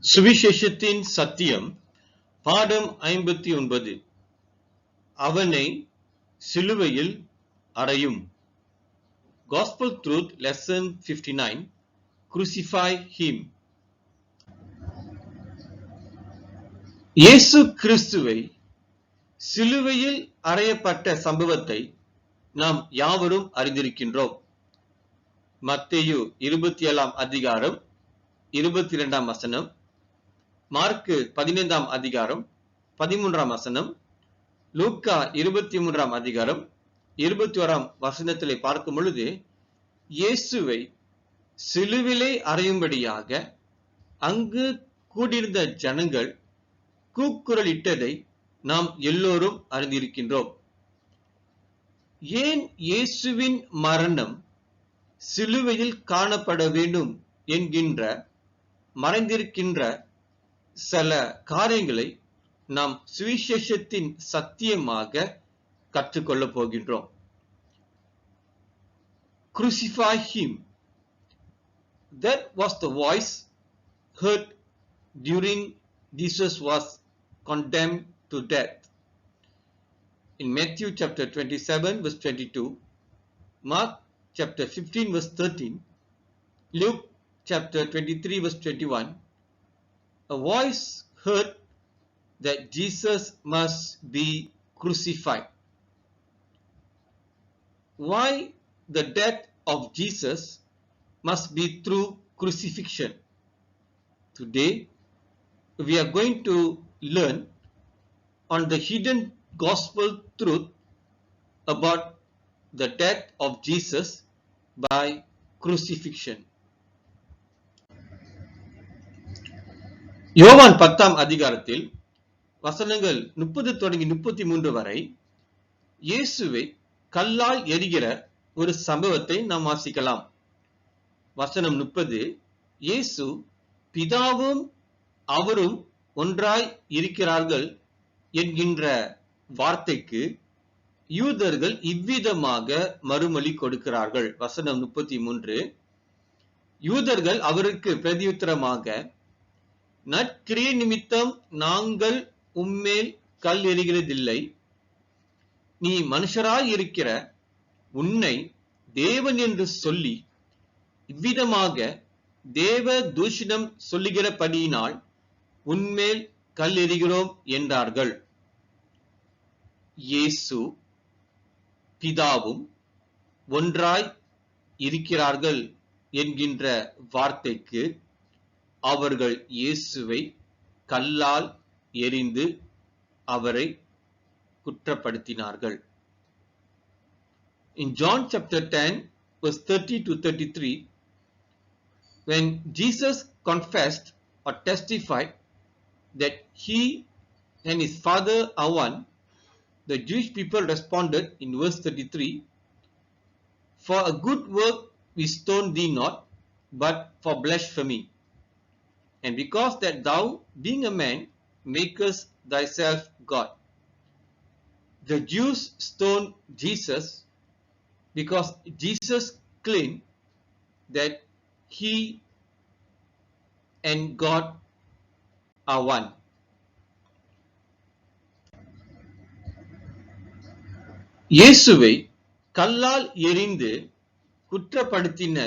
சுவிசேஷத்தின் சத்தியம் பாடம் 59 அவனை சிலுவையில் அறையும். Gospel Truth Lesson 59 Crucify Him. இயேசு கிறிஸ்துவை சிலுவையில் அறையப்பட்ட சம்பவத்தை நாம் யாவரும் அறிந்திருக்கின்றோம். மத்தேயு 27 அதிகாரம் 22 வசனம், மார்க்கு 15 அதிகாரம் 13 வசனம், லூக்கா 23 அதிகாரம் 21 வசனத்திலே பார்க்கும் பொழுது இயேசுவை சிலுவிலே அறையும்படியாக அங்கு கூடியிருந்த ஜனங்கள் கூக்குரலிட்டதை நாம் எல்லோரும் அறிந்திருக்கின்றோம். ஏன் இயேசுவின் மரணம் சிலுவையில் காணப்பட வேண்டும் என்கின்ற மறைந்திருக்கின்ற சில காரியங்களை நாம் சுவிசேஷத்தின் சத்தியமாக கற்றுக்கொள்ளப் போகின்றோம். Crucify him. That was the voice heard during Jesus was condemned to death. In Matthew chapter 27 verse 22, Mark chapter 15 verse 13, Luke chapter 23 verse 21, a voice heard that Jesus must be crucified. Why the death of Jesus must be through crucifixion? Today we are going to learn on the hidden gospel truth about the death of Jesus by crucifixion. யோவான் 10 அதிகாரத்தில் வசனங்கள் 30 தொடங்கி 33 வரை இயேசுவை கல்லால் எரிகிற ஒரு சம்பவத்தை நாம் வாசிக்கலாம். வசனம் 30, இயேசு பிதாவும் அவரும் ஒன்றாய் இருக்கிறார்கள் என்கின்ற வார்த்தைக்கு யூதர்கள் இவ்விதமாக மறுமொழி கொடுக்கிறார்கள். வசனம் 33, யூதர்கள் அவருக்கு பிரதியுத்தரமாக, நற்கிரியை நிமித்தம் நாங்கள் உம்மேல் கல் எறிகிறதில்லை, நீ மனுஷராய் இருக்கிற உன்னை தேவன் என்று சொல்லி இவ்விதமாக தேவ தூஷணம் சொல்லுகிறபடியினால் உன்மேல் கல் எறிகிறோம் என்றார்கள். இயேசு பிதாவும் ஒன்றாய் இருக்கிறார்கள் என்கின்ற வார்த்தைக்கு அவர்கள் இயேசுவை கல்லால் எறிந்து அவரை குற்றப்படுத்தினார்கள். In John chapter 10 verse 30 to 33, when Jesus confessed or testified that he and his Father are one, the Jewish people responded in verse 33, for a good work we stone thee not, but for blasphemy, and because that thou, being a man, makest thyself God. The Jews stoned Jesus because Jesus claimed that he and God are one. இயேசுவை கல்லால் எறிந்து குற்றப்படுத்தின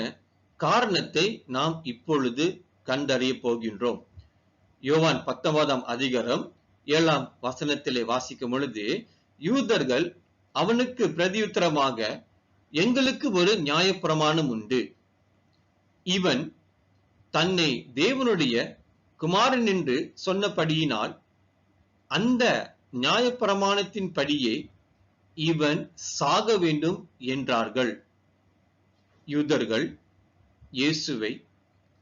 காரணத்தை நாம் இப்பொழுது கண்டறிய போகின்றோம். யோவான் 19 அதிகாரம் 7 வசனத்திலே வாசிக்கும் பொழுது யூதர்கள் அவனுக்கு பிரதியுத்தரமாக, எங்களுக்கு ஒரு நியாயப்பிரமாணம் உண்டு, இவன் தன்னை தேவனுடைய குமாரன் என்று சொன்னபடியினால் அந்த நியாயப்பிரமாணத்தின் படியே இவன் சாக வேண்டும் என்றார்கள். யூதர்கள் இயேசுவை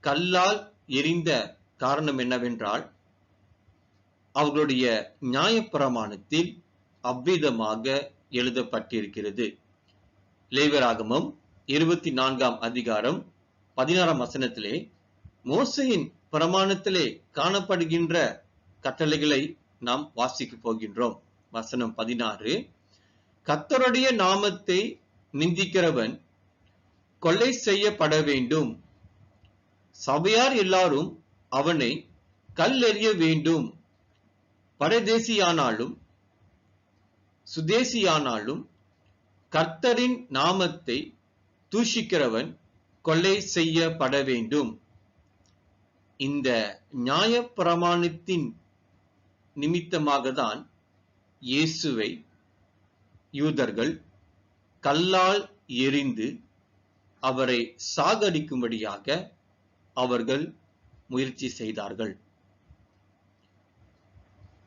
கல்லால் எறிந்த காரணம் என்னவென்றால் அவர்களுடைய நியாயப்பிரமாணத்தில் அவ்விதமாக எழுதப்பட்டிருக்கிறது. லேவியராகமம் 24 அதிகாரம் 16 வசனத்திலே மோசேயின் பிரமாணத்திலே காணப்படுகின்ற கட்டளைகளை நாம் வாசிக்க போகின்றோம். வசனம் 16, கர்த்தருடைய நாமத்தை நிந்திக்கிறவன் கொலை செய்யப்பட வேண்டும், சபையார் எல்லாரும் அவனை கல்லெறிய வேண்டும். பரதேசியானாலும் சுதேசியானாலும் கர்த்தரின் நாமத்தை தூஷிக்கிறவன் கொலை செய்யப்பட வேண்டும். இந்த நியாயப்பிரமாணத்தின் நிமித்தமாகத்தான் இயேசுவை யூதர்கள் கல்லால் எறிந்து அவரை சாகடிக்கும்படியாக அவர்கள் முயற்சி செய்தார்கள்.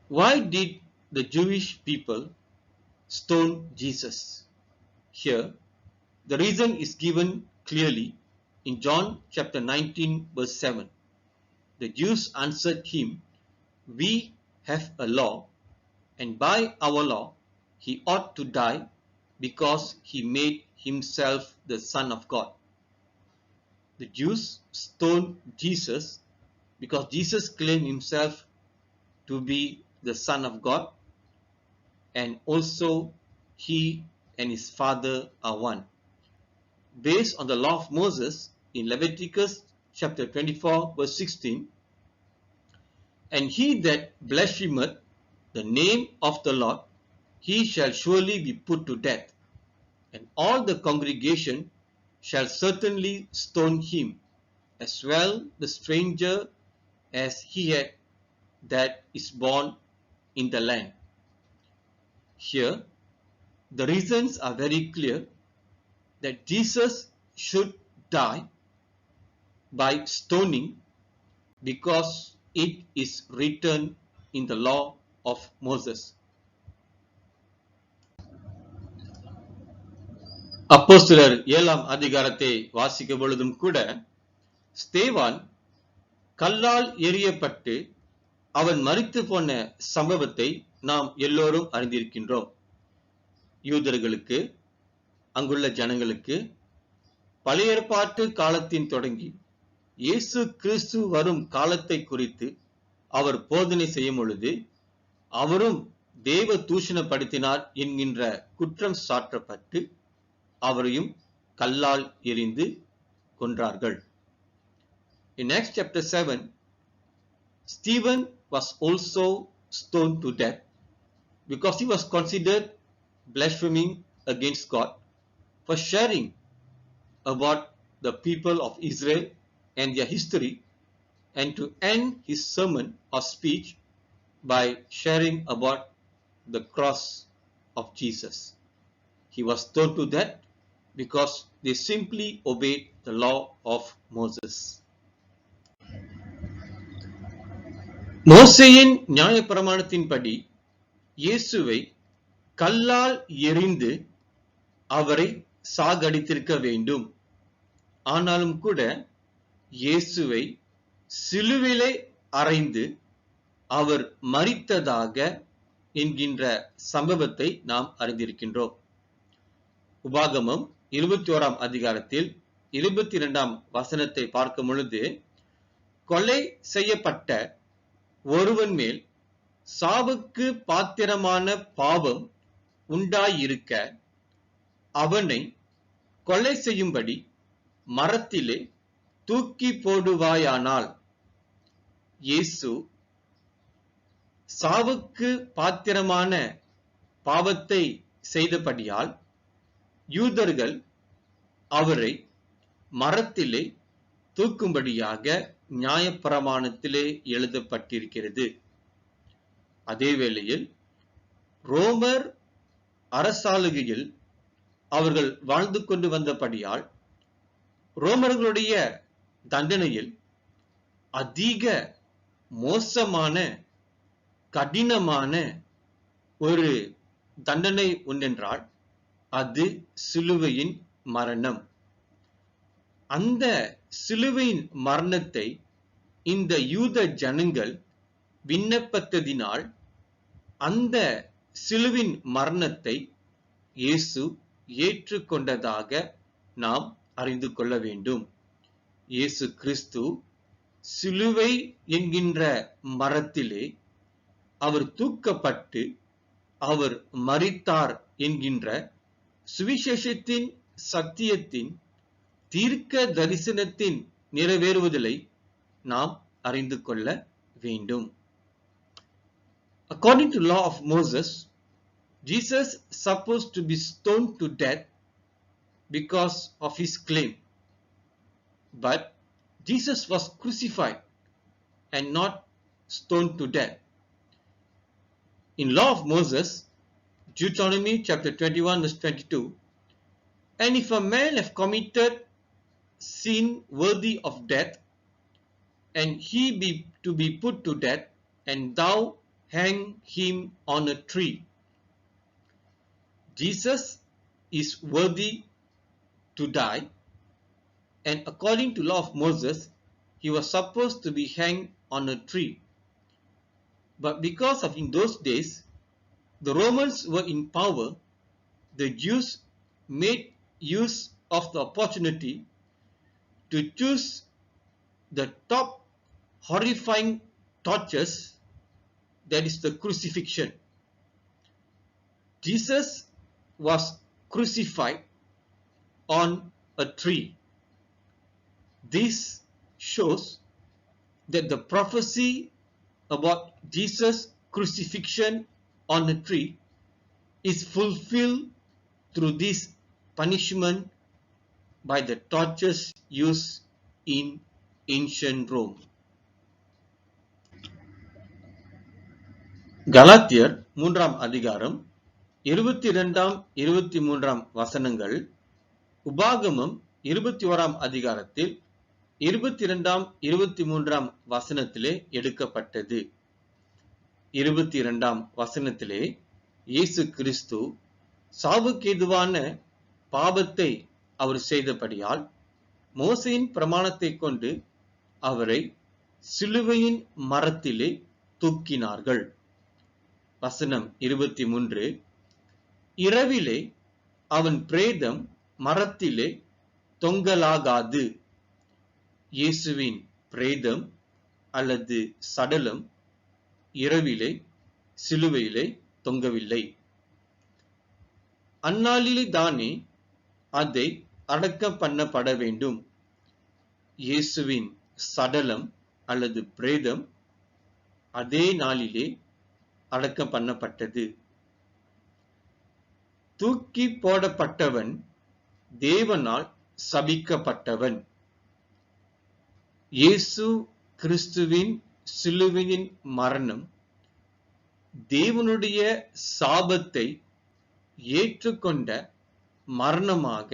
Why did the Jewish people stone Jesus? Here, the reason is given clearly in John chapter 19 verse 7. The Jews answered him, "We have a law, and by our law he ought to die because he made himself the Son of God." The Jews stoned Jesus because Jesus claimed himself to be the Son of God, and also he and his Father are one. Based on the law of Moses in Leviticus chapter 24 verse 16, "And he that blasphemeth the name of the Lord, he shall surely be put to death, and all the congregation shall certainly stone him, as well the stranger as he that is born in the land." Here, the reasons are very clear that Jesus should die by stoning because it is written in the law of Moses. அப்போஸ்தலர் 7ஆம் அதிகாரத்தை வாசிக்கும் பொழுதும் கூட ஸ்தேவான் கல்லால் எறியப்பட்டு அவன் மரித்து போன சம்பவத்தை நாம் எல்லோரும் அறிந்திருக்கின்றோம். யூதர்களுக்கு, அங்குள்ள ஜனங்களுக்கு பழைய ஏற்பாட்டு காலத்தின் தொடங்கி இயேசு கிறிஸ்து வரும் காலத்தை குறித்து அவர் போதனை செய்யும் பொழுது அவரும் தேவ தூஷணப்படுத்தினார் என்கின்ற குற்றம் சாற்றப்பட்டு அவரையும் கல்லால் எறிந்து கொன்றார்கள். In Acts chapter 7, Stephen was also stoned to death because he was considered blaspheming against God for sharing about the people of Israel and their history, and to end his sermon or speech by sharing about the cross of Jesus. He was stoned to death because they simply obeyed the law of Moses. மோசேயின் நியாயப்பிரமாணத்தின்படி இயேசுவை கல்லால் எறிந்து அவரை சாகடித்திருக்க வேண்டும். ஆனாலும் கூட இயேசுவை சிலுவிலே அறைந்து அவர் மரித்ததாக என்கின்ற சம்பவத்தை நாம் அறிந்திருக்கின்றோம். உபாகமம் 21ஆம் அதிகாரத்தில் 22ஆம் வசனத்தை பார்க்கும் பொழுது, கொலை செய்யப்பட்ட ஒருவன் மேல் சாவுக்கு பாத்திரமான பாவம் உண்டாயிருக்க அவனை கொலை செய்யும்படி மரத்திலே தூக்கி போடுவாயானால், இயேசு சாவுக்கு பாத்திரமான பாவத்தை செய்தபடியால் யூதர்கள் அவரை மரத்திலே தூக்கும்படியாக நியாயப்பிரமாணத்திலே எழுதப்பட்டிருக்கிறது. அதே வேளையில் ரோமர் அரசாளுகையில் அவர்கள் வாழ்ந்து கொண்டு வந்தபடியால் ரோமர்களுடைய தண்டனையில் அதிக மோசமான கடினமான ஒரு தண்டனை ஒன்றென்றால் அது சிலுவையின் மரணம். அந்த சிலுவையின் மரணத்தை இந்த யூத ஜனங்கள் விண்ணப்பத்ததினால் அந்த சிலுவின் மரணத்தை இயேசு ஏற்றுக்கொண்டதாக நாம் அறிந்து கொள்ள வேண்டும். இயேசு கிறிஸ்து சிலுவை என்கின்ற மரத்திலே அவர் தூக்கப்பட்டு அவர் மரித்தார் என்கின்ற சுவிசேஷத்தின் சத்தியத்தின் தீர்க்க தரிசனத்தின் நிறைவேறுவதை நாம் அறிந்து கொள்ள வேண்டும். According to law of Moses, Jesus supposed to be stoned to death because of his claim. But Jesus was crucified and not stoned to death. In law of Moses, Deuteronomy chapter 21 verse 22, and if a man have committed sin worthy of death, and he be to be put to death, and thou hang him on a tree. Jesus is worthy to die, and according to law of Moses, he was supposed to be hanged on a tree. But because of in those days the Romans were in power, the Jews made use of the opportunity to choose the top horrifying tortures, that is the crucifixion. Jesus was crucified on a tree. This shows that the prophecy about Jesus' crucifixion on a tree is fulfilled through this punishment by the tortures used in ancient Rome. கலாத்தியர் 3ஆம் அதிகாரம் 22-23 வசனங்கள் உபாகமம் 21ஆம் அதிகாரத்தில் 22-23 வசனத்திலே எடுக்கப்பட்டது. 22ஆம் வசனத்திலே இயேசு கிறிஸ்து சாவுக்கேதுவான பாவத்தை அவர் செய்தபடியால் மோசேயின் பிரமாணத்தை கொண்டு அவரை சிலுவையின் மரத்திலே தூக்கினார்கள். வசனம் 23, இரவிலே அவன் பிரேதம் மரத்திலே தொங்கலாகாது. இயேசுவின் பிரேதம் அல்லது சடலம் இரவிலே சிலுவையிலே தொங்கவில்லை. அந்நாளிலே தானே அதை அடக்கம் பண்ணப்பட வேண்டும். இயேசுவின் சடலம் அல்லது பிரேதம் அதே நாளிலே அடக்கம் பண்ணப்பட்டது. தூக்கி போடப்பட்டவன் தேவனால் சபிக்கப்பட்டவன். இயேசு கிறிஸ்துவின் சிலுவையின் மரணம் தேவனுடைய சாபத்தை ஏற்றுக்கொண்ட மரணமாக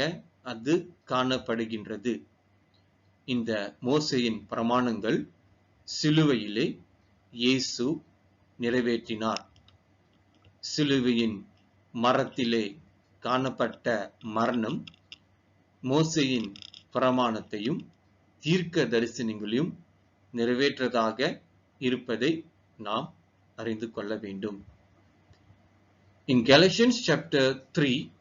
அது காணப்படுகின்றது. இந்த மோசேயின் பிரமாணங்கள் சிலுவையிலே இயேசு நிறைவேற்றினார். சிலுவையின் மரத்திலே காணப்பட்ட மரணம் மோசேயின் பிரமாணத்தையும் தீர்க்க தரிசனங்களையும் நிறைவேற்றதாக இருப்பதை நாம் அறிந்து கொள்ள வேண்டும். In Galatians chapter 3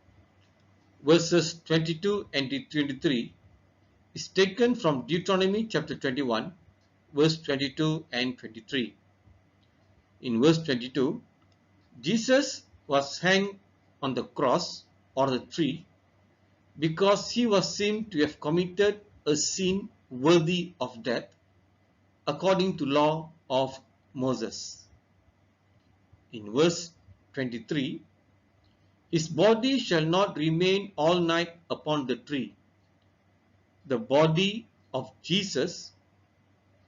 verses 22 and 23 is taken from Deuteronomy chapter 21 verse 22 and 23. In verse 22, Jesus was hanged on the cross or the tree because he was seen to have committed a sin worthy of death according to law of Moses. In verse 23, his body shall not remain all night upon the tree. The body of Jesus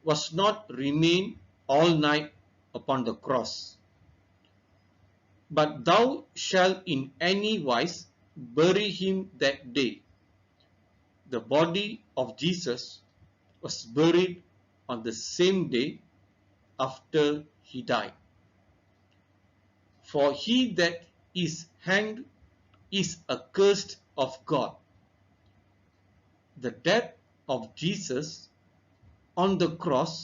was not remain all night upon the cross. But thou shalt in any wise bury him that day. The body of Jesus was buried on the same day after he died. For he that is hanged is accursed of God. The death of Jesus on the cross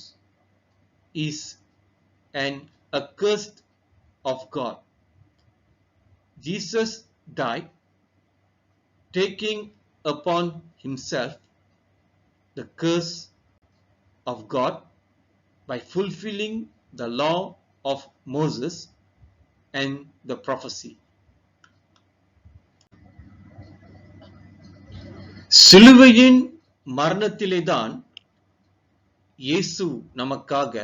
is an accursed of God. Jesus died taking upon himself the curse of God by fulfilling the law of Moses and the prophecy. சிலுவையின் மரணத்திலேதான் இயேசு நமக்காக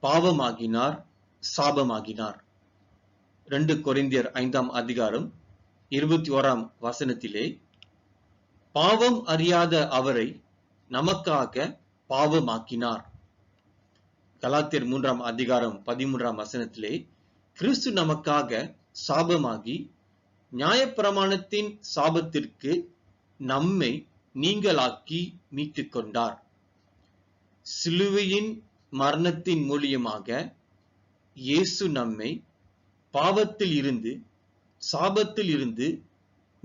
பாவமாகினார், சாபமாகினார். 2 கொரிந்தியர் 5ஆம் அதிகாரம் 21ஆம் வசனத்திலே பாவம் அறியாத அவரை நமக்காக பாவமாக்கினார். கலாத்தியர் 3ஆம் அதிகாரம் 13ஆம் வசனத்திலே கிறிஸ்து நமக்காக சாபமாகி நியாயப்பிரமாணத்தின் சாபத்திற்கு நம்மை நீங்களாக்கி மீட்டுக் கொண்டார். சிலுவையின் மரணத்தின் மூலியமாக இயேசு நம்மை பாவத்தில் இருந்து சாபத்தில் இருந்து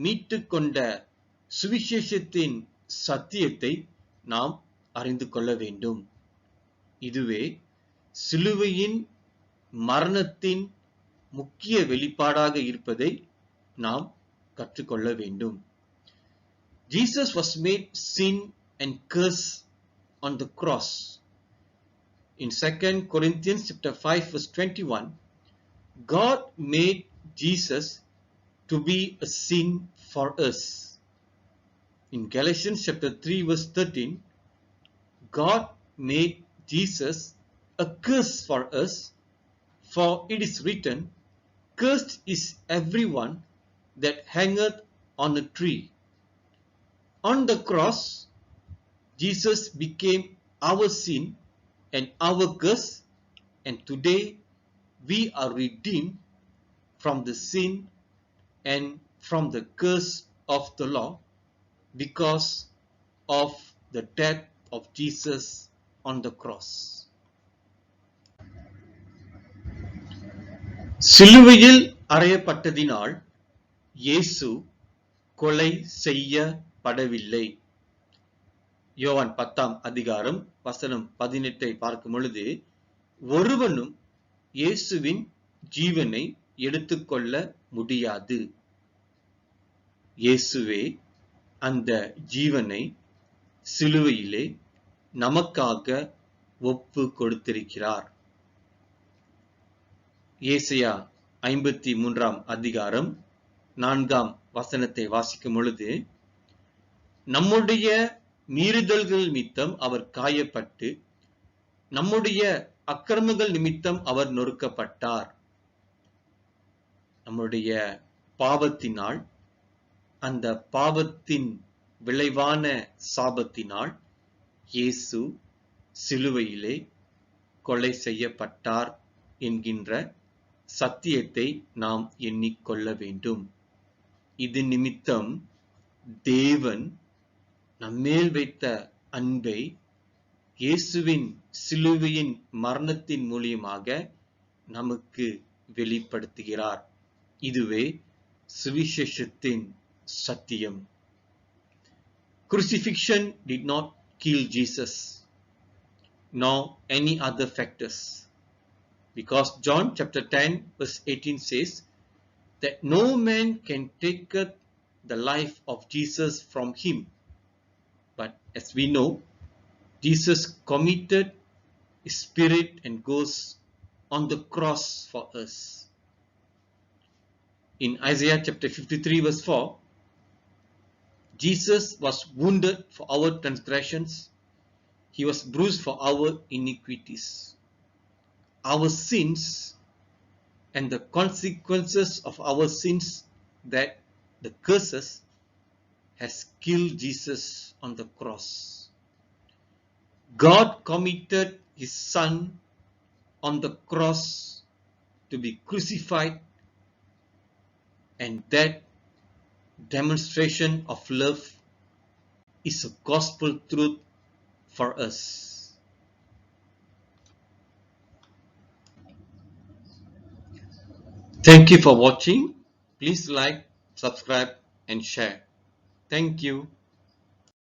மீட்டுக் கொண்ட சுவிசேஷத்தின் சத்தியத்தை நாம் அறிந்து கொள்ள வேண்டும். இதுவே சிலுவையின் மரணத்தின் முக்கிய வெளிப்பாடாக இருப்பதை நாம் கற்றுக்கொள்ள வேண்டும். Jesus was made sin and curse on the cross. In 2 Corinthians chapter 5 verse 21, God made Jesus to be a sin for us. In Galatians chapter 3 verse 13, God made Jesus a curse for us, for it is written, cursed is everyone that hangeth on a tree. On the cross, Jesus became our sin and our curse, and today we are redeemed from the sin and from the curse of the law because of the death of Jesus on the cross. சிலுவையில் அறையப்பட்டதினால் இயேசு கொலை செய்யப்படவில்லை. யோவான் 10ஆம் அதிகாரம் வசனம் 18 பார்க்கும் பொழுது ஒருவனும் இயேசுவின் ஜீவனை எடுத்துக்கொள்ள முடியாது. இயேசுவே அந்த ஜீவனை சிலுவையிலே நமக்காக ஒப்பு கொடுத்திருக்கிறார். ஏசாயா 53ஆம் அதிகாரம் 4ஆம் வசனத்தை வாசிக்கும் பொழுது நம்முடைய மீறுதல்கள் நிமித்தம் அவர் காயப்பட்டு நம்முடைய அக்கிரமங்கள் நிமித்தம் அவர் நொறுக்கப்பட்டார். நம்முடைய பாவத்தினால் அந்த பாவத்தின் விளைவான சாபத்தினால் இயேசு சிலுவையிலே கொலை செய்யப்பட்டார் என்கின்ற சத்தியத்தை நாம் எண்ணிக்கொள்ள வேண்டும். இது நிமித்தம் தேவன் நம்மேல் வைத்த அன்பை இயேசுவின் சிலுவையின் மரணத்தின் மூலியமாக நமக்கு வெளிப்படுத்துகிறார். இதுவே சுவிசேஷத்தின் சத்தியம். Crucifixion did not kill Jesus, nor any other factors. Because John chapter 10 verse 18 says that no man can take the life of Jesus from him. But as we know, Jesus committed his spirit and goes on the cross for us. In Isaiah chapter 53 verse 4, Jesus was wounded for our transgressions, he was bruised for our iniquities. Our sins and the consequences of our sins, that the curses, has killed Jesus on the cross. God committed his son on the cross to be crucified, and that demonstration of love is a gospel truth for us. Thank you for watching. Please like, subscribe and share. Thank you.